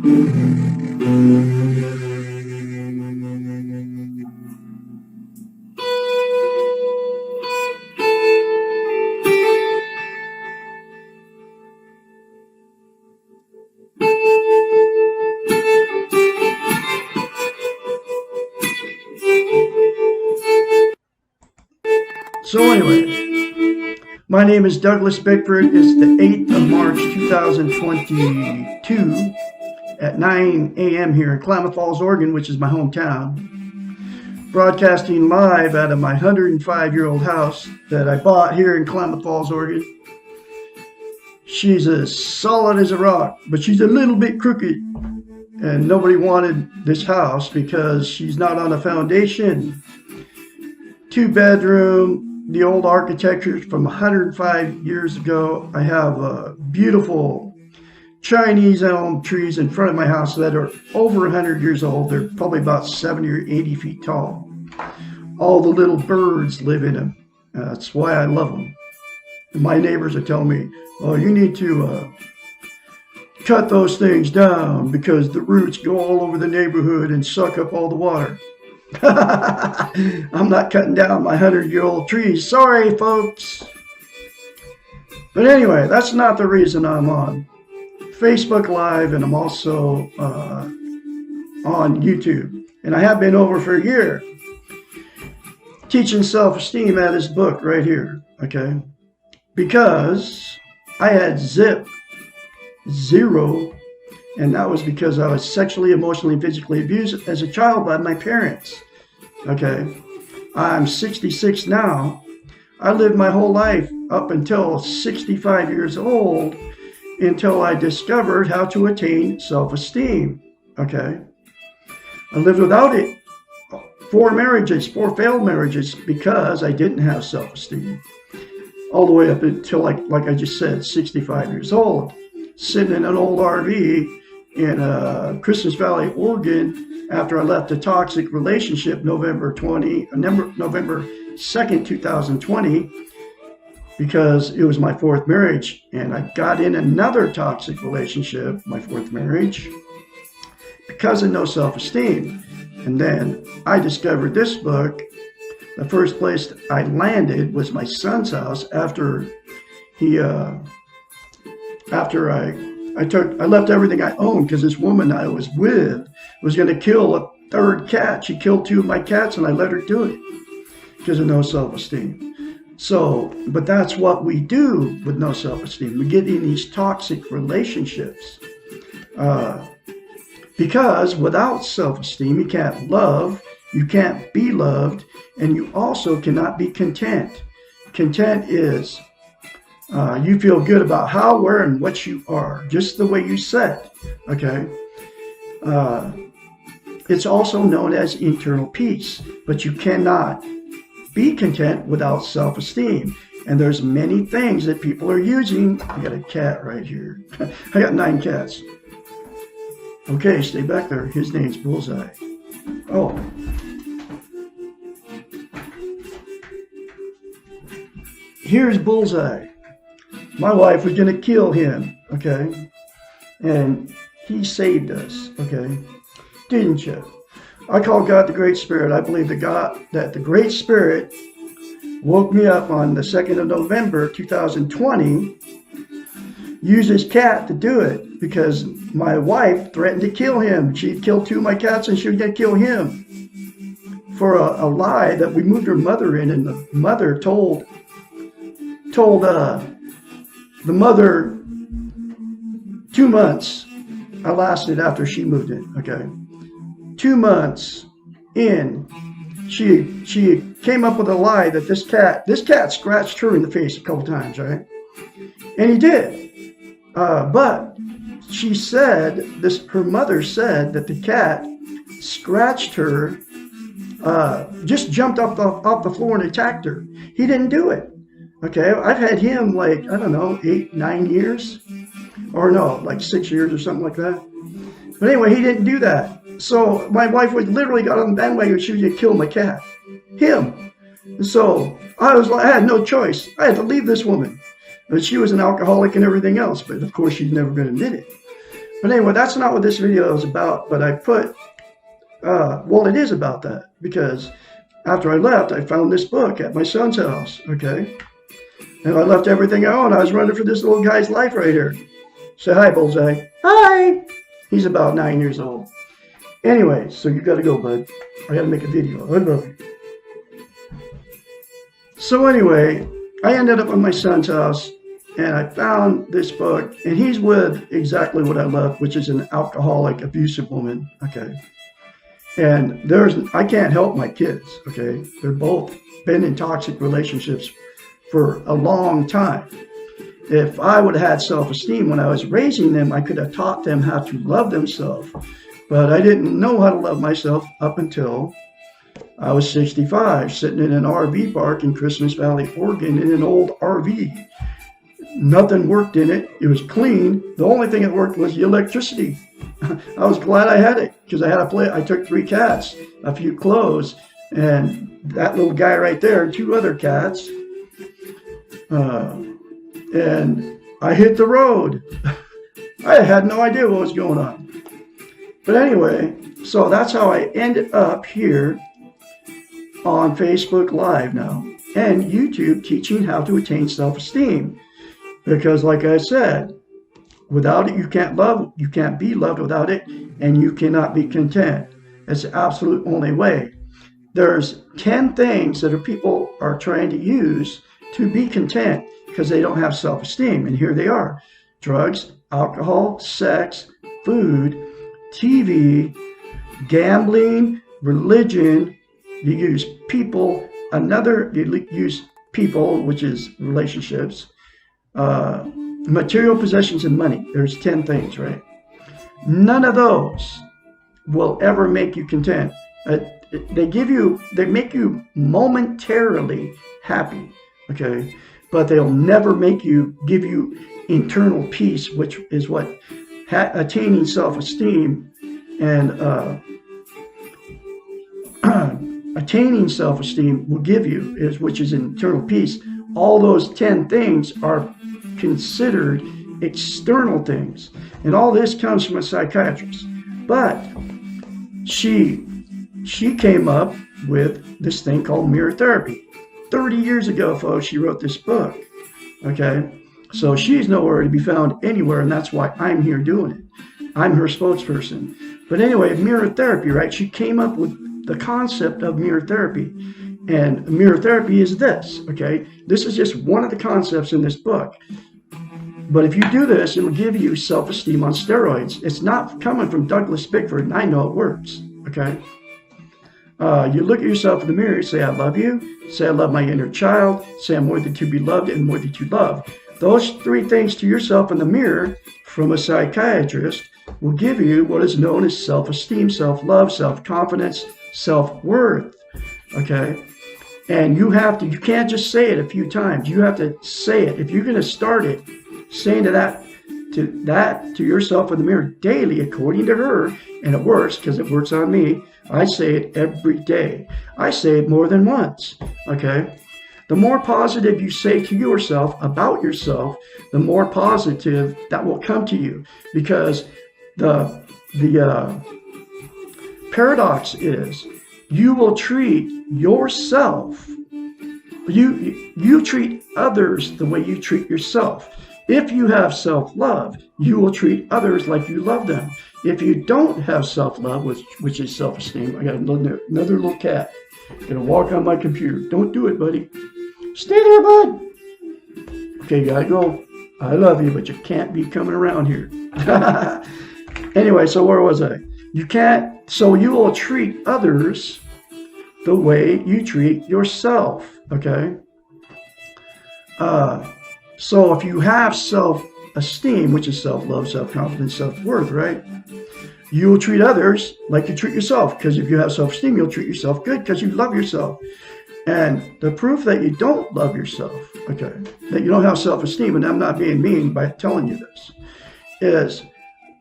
So anyway, my name is Douglas Bickford. It's the 8th of March 2022 at 9 a.m. here in Klamath Falls, Oregon, which is my hometown. Broadcasting live out of my 105-year-old house that I bought here in Klamath Falls, Oregon. She's as solid as a rock, but she's a little bit crooked. And nobody wanted this house because she's not on a foundation. 2-bedroom. The old architecture from 105 years ago. I have beautiful Chinese elm trees in front of my house that are over 100 years old. They're probably about 70 or 80 feet tall. All the little birds live in them. That's why I love them. And my neighbors are telling me, oh, you need to cut those things down because the roots go all over the neighborhood and suck up all the water. I'm not cutting down my 100-year-old trees. Sorry, folks. But anyway, that's not the reason I'm on Facebook Live, and I'm also on YouTube. And I have been over for a year teaching self-esteem at this book right here, okay? Because I had zero, and that was because I was sexually, emotionally, and physically abused as a child by my parents. Okay, I'm 66 now. I lived my whole life up until 65 years old until I discovered how to attain self-esteem. Okay, I lived without it. 4 failed marriages because I didn't have self-esteem. All the way up until, like I just said, 65 years old. Sitting in an old RV in Christmas Valley, Oregon, after I left a toxic relationship November 2nd, 2020, because it was my 4th marriage, and I got in another toxic relationship, my 4th marriage, because of no self-esteem. And then I discovered this book. The first place I landed was my son's house after I left everything I owned because this woman I was with was going to kill a 3rd cat. She killed 2 of my cats, and I let her do it because of no self-esteem. So, but that's what we do with no self-esteem. We get in these toxic relationships because without self-esteem, you can't love, you can't be loved, and you also cannot be content. Content is you feel good about how, where, and what you are, just the way you said, okay? It's also known as internal peace, but you cannot be content without self-esteem. And there's many things that people are using. I got a cat right here. I got 9 cats. Okay, stay back there. His name's Bullseye. Oh. Here's Bullseye. My wife was going to kill him, okay? And he saved us, okay? Didn't you? I call God the Great Spirit. I believe that the Great Spirit woke me up on the 2nd of November, 2020, used his cat to do it because my wife threatened to kill him. She'd killed 2 of my cats and she was going to kill him for a lie that we moved her mother in, and the mother told the mother 2 months I lasted after she moved in, okay? 2 months in, she came up with a lie that this cat scratched her in the face a couple times, right? And he did. But she said, her mother said that the cat scratched her, just jumped off the floor and attacked her. He didn't do it. Okay, I've had him like, I don't know, 8, 9 years, or no, like 6 years or something like that. But anyway, he didn't do that. So my wife was literally got on the bandwagon. She was going to kill my cat, him. And so I had no choice. I had to leave this woman. But she was an alcoholic and everything else. But of course, she's never going to admit it. But anyway, that's not what this video is about. But I put, well, it is about that, because after I left, I found this book at my son's house, okay? And I left everything I owned. I was running for this little guy's life right here. Say hi, Bullseye. Hi. He's about 9 years old. Anyway, so you got to go, bud. I got to make a video. I love you. So anyway, I ended up at my son's house, and I found this book, and he's with exactly what I love, which is an alcoholic, abusive woman, okay? And I can't help my kids, okay? They're both been in toxic relationships for a long time. If I would have had self-esteem when I was raising them, I could have taught them how to love themselves. But I didn't know how to love myself up until I was 65, sitting in an RV park in Christmas Valley, Oregon, in an old RV. Nothing worked in it. It was clean. The only thing that worked was the electricity. I was glad I had it, because I took 3 cats, a few clothes, and that little guy right there, and 2 other cats. And I hit the road. I had no idea what was going on. But anyway, so that's how I ended up here on Facebook Live now and YouTube, teaching how to attain self-esteem. Because like I said, without it, you can't love, you can't be loved without it, and you cannot be content. It's the absolute only way. There's 10 things that people are trying to use to be content because they don't have self-esteem. And here they are: drugs, alcohol, sex, food, TV, gambling, religion. You use people, you use people, which is relationships, material possessions, and money. There's 10 things, right? None of those will ever make you content. They make you momentarily happy, okay? But they'll never give you internal peace, which is what attaining self-esteem and attaining self-esteem will give you, which is internal peace. All those 10 things are considered external things. And all this comes from a psychiatrist. But she came up with this thing called mirror therapy. 30 years ago, folks, she wrote this book. Okay? So she's nowhere to be found anywhere, and that's why I'm here doing it. I'm her spokesperson. But anyway, mirror therapy, right? She came up with the concept of mirror therapy. And mirror therapy is this, okay? This is just one of the concepts in this book. But if you do this, it will give you self-esteem on steroids. It's not coming from Douglas Bickford, and I know it works, okay? You look at yourself in the mirror, say, I love you. Say, I love my inner child. Say, I'm worthy to be loved and worthy to love. Those 3 things to yourself in the mirror from a psychiatrist will give you what is known as self-esteem, self-love, self-confidence, self-worth, okay? And you can't just say it a few times. You have to say it. If you're going to start it, saying to yourself in the mirror daily, according to her, and it works because it works on me. I say it every day. I say it more than once, okay? The more positive you say to yourself about yourself, the more positive that will come to you. Because the paradox is, you will treat yourself, you treat others the way you treat yourself. If you have self-love, you will treat others like you love them. If you don't have self-love, which is self-esteem, I got another little cat gonna walk on my computer. Don't do it, buddy. Stay there, bud. Okay, gotta go. I love you, but you can't be coming around here. Anyway, so where was I? So you will treat others the way you treat yourself, okay? So if you have self-esteem, which is self-love, self-confidence, self-worth, right? You will treat others like you treat yourself, because if you have self-esteem, you'll treat yourself good because you love yourself. And the proof that you don't love yourself, okay, that you don't have self-esteem, and I'm not being mean by telling you this, is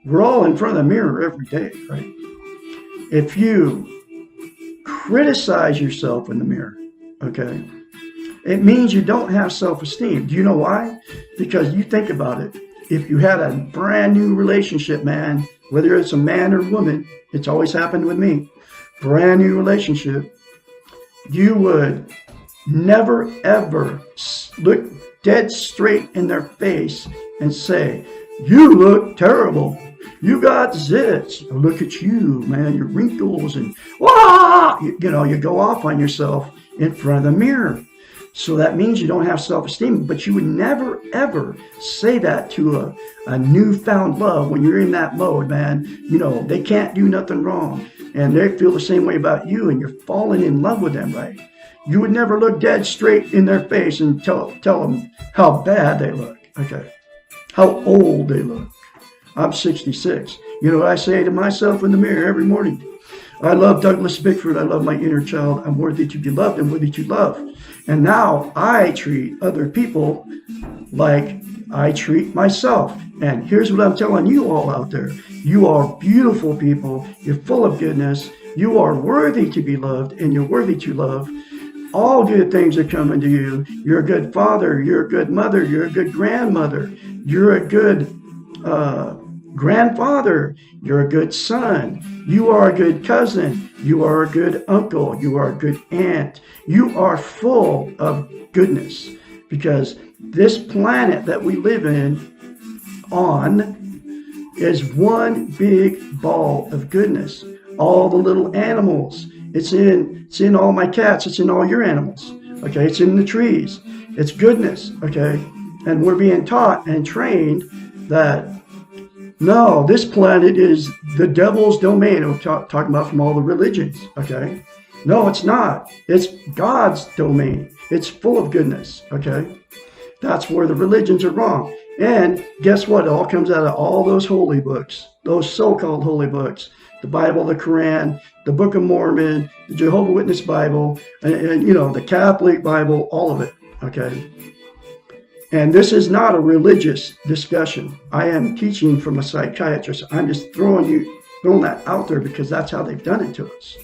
we're all in front of the mirror every day, right? If you criticize yourself in the mirror, okay, it means you don't have self-esteem. Do you know why? Because you think about it. if you had a brand new relationship, man, whether it's a man or woman, it's always happened with me, brand new relationship, you would never ever look dead straight in their face and say, you look terrible. You got zits. Look at you, man, your wrinkles and wah! You go off on yourself in front of the mirror. So that means you don't have self-esteem, but you would never, ever say that to a newfound love when you're in that mode, man. They can't do nothing wrong, and they feel the same way about you, and you're falling in love with them, right? You would never look dead straight in their face and tell them how bad they look, okay? How old they look. I'm 66. You know what I say to myself in the mirror every morning? I love Douglas Bickford. I love my inner child. I'm worthy to be loved and worthy to love. And now I treat other people like I treat myself. And here's what I'm telling you all out there. You are beautiful people. You're full of goodness. You are worthy to be loved, and you're worthy to love. All good things are coming to you. You're a good father. You're a good mother. You're a good grandmother. You're a good grandfather. You're a good son. You are a good cousin. You are a good uncle. You are a good aunt. You are full of goodness, because this planet that we live on is one big ball of goodness. All the little animals. It's in all my cats. It's in all your animals. Okay. It's in the trees. It's goodness. Okay. And we're being taught and trained that no, this planet is the devil's domain. I'm talking about from all the religions, okay? No, it's not. It's God's domain. It's full of goodness, okay? That's where the religions are wrong. And guess what? It all comes out of all those holy books, those so-called holy books, the Bible, the Quran, the Book of Mormon, the Jehovah's Witness Bible, and the Catholic Bible, all of it, okay? And this is not a religious discussion. I am teaching from a psychiatrist. I'm just throwing that out there because that's how they've done it to us.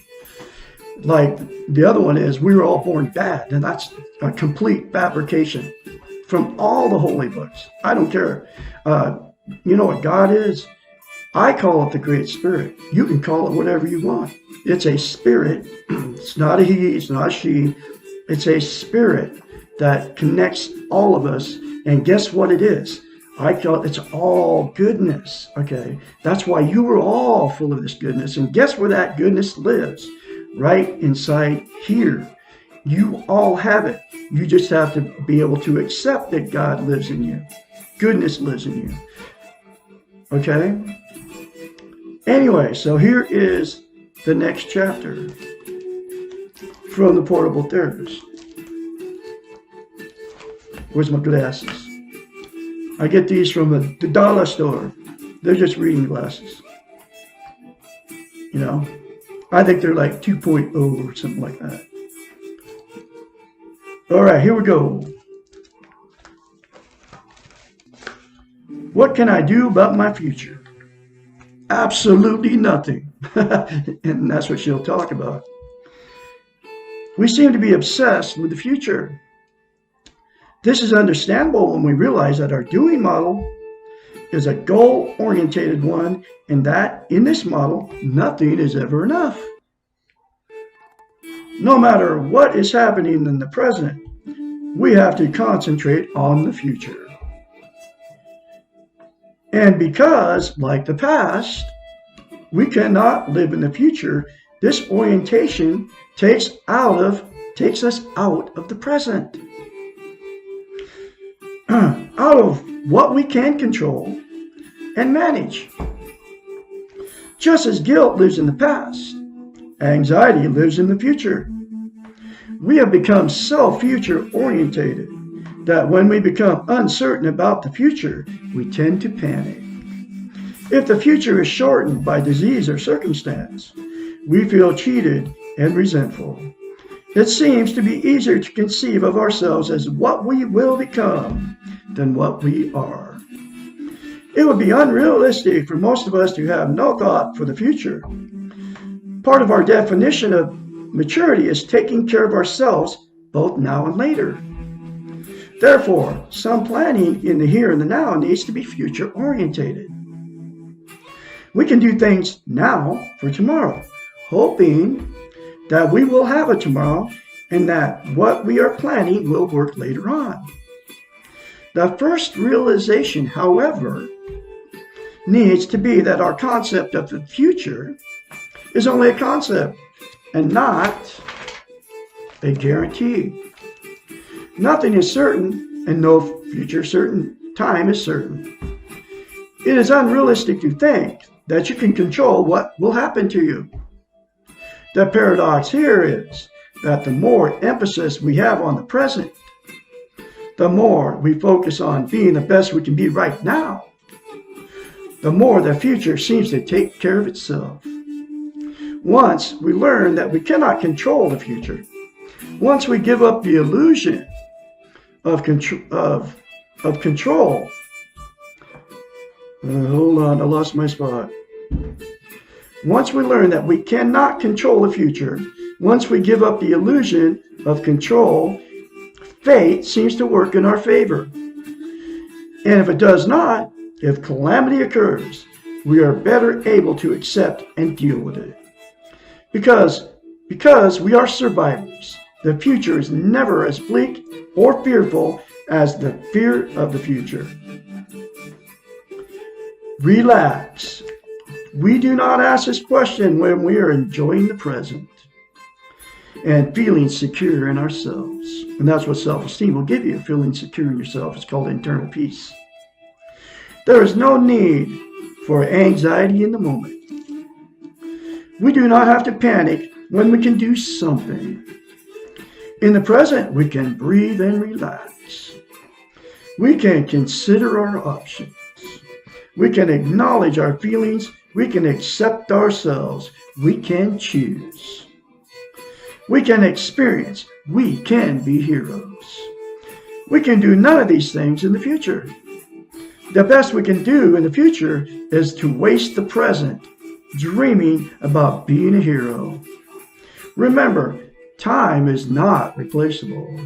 Like the other one is, we were all born bad, and that's a complete fabrication from all the holy books. I don't care. You know what God is? I call it the Great Spirit. You can call it whatever you want. It's a spirit. It's not a he. It's not a she. It's a spirit that connects all of us. And guess what it is? I call it's all goodness. Okay. That's why you were all full of this goodness. And guess where that goodness lives? Right inside here. You all have it. You just have to be able to accept that God lives in you. Goodness lives in you. Okay. Anyway, so here is the next chapter from the Portable Therapist. Where's my glasses? I get these from the dollar store. They're just reading glasses. I think they're like 2.0 or something like that. All right, here we go. What can I do about my future? Absolutely nothing. And that's what she'll talk about. We seem to be obsessed with the future. This is understandable when we realize that our doing model is a goal-orientated one, and that in this model, nothing is ever enough. No matter what is happening in the present, we have to concentrate on the future. And because, like the past, we cannot live in the future, this orientation takes us out of the present. Out of what we can control and manage. Just as guilt lives in the past, anxiety lives in the future. We have become so future orientated that when we become uncertain about the future, we tend to panic. If the future is shortened by disease or circumstance, we feel cheated and resentful. It seems to be easier to conceive of ourselves as what we will become than what we are. It would be unrealistic for most of us to have no thought for the future. Part of our definition of maturity is taking care of ourselves both now and later. Therefore, some planning in the here and the now needs to be future orientated. We can do things now for tomorrow, hoping that we will have a tomorrow and that what we are planning will work later on. The first realization, however, needs to be that our concept of the future is only a concept and not a guarantee. Nothing is certain, and no future certain time is certain. It is unrealistic to think that you can control what will happen to you. The paradox here is that the more emphasis we have on the present, the more we focus on being the best we can be right now, the more the future seems to take care of itself. Once we learn that we cannot control the future, once we give up the illusion of control, hold on, I lost my spot. Once we learn that we cannot control the future, once we give up the illusion of control, fate seems to work in our favor. And if it does not, if calamity occurs, we are better able to accept and deal with it. Because we are survivors, the future is never as bleak or fearful as the fear of the future. Relax. We do not ask this question when we are enjoying the present and feeling secure in ourselves. And that's what self-esteem will give you, feeling secure in yourself. It's called internal peace. There is no need for anxiety in the moment. We do not have to panic when we can do something. In the present, we can breathe and relax. We can consider our options. We can acknowledge our feelings. We can accept ourselves. We can choose. We can experience. We can be heroes. We can do none of these things in the future. The best we can do in the future is to waste the present, dreaming about being a hero. Remember, time is not replaceable.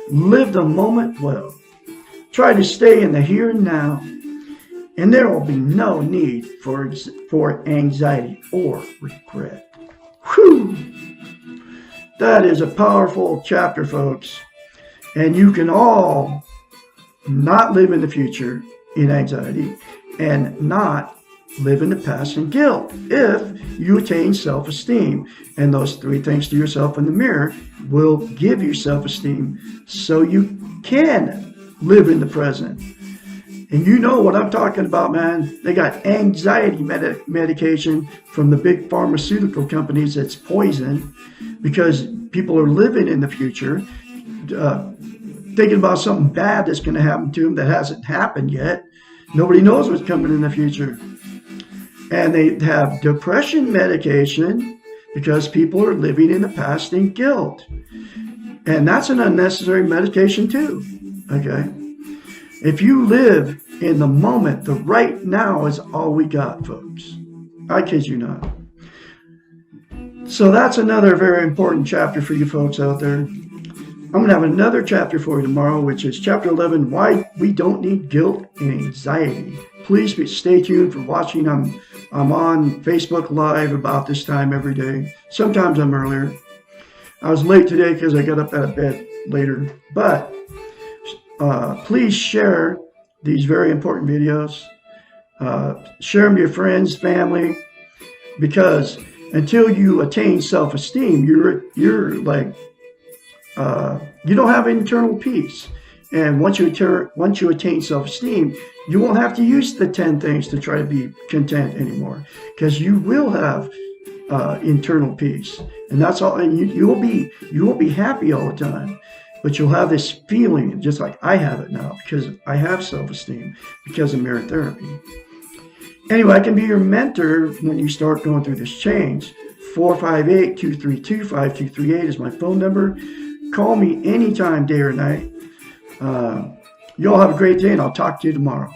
Live the moment well. Try to stay in the here and now, and there will be no need for anxiety or regret. Whew! That is a powerful chapter, folks. And you can all not live in the future in anxiety and not live in the past in guilt if you attain self-esteem. And those 3 things to yourself in the mirror will give you self-esteem so you can live in the present. And you know what I'm talking about, man. They got anxiety medication from the big pharmaceutical companies that's poison because people are living in the future, thinking about something bad that's going to happen to them that hasn't happened yet. Nobody knows what's coming in the future. And they have depression medication because people are living in the past in guilt. And that's an unnecessary medication too, okay? If you live in the moment, the right now is all we got, folks. I kid you not. So that's another very important chapter for you folks out there. I'm going to have another chapter for you tomorrow, which is chapter 11, Why We Don't Need Guilt and Anxiety. Please stay tuned for watching. I'm on Facebook Live about this time every day. Sometimes I'm earlier. I was late today because I got up out of bed later. But please share these very important videos. Share them with your friends, family, because until you attain self-esteem, you're like you don't have internal peace. And once you attain self-esteem, you won't have to use the 10 things to try to be content anymore, because you will have internal peace, and that's all. And you will be happy all the time. But you'll have this feeling, just like I have it now, because I have self-esteem, because of mirror therapy. Anyway, I can be your mentor when you start going through this change. 458-232-5238 is my phone number. Call me anytime, day or night. You all have a great day, and I'll talk to you tomorrow.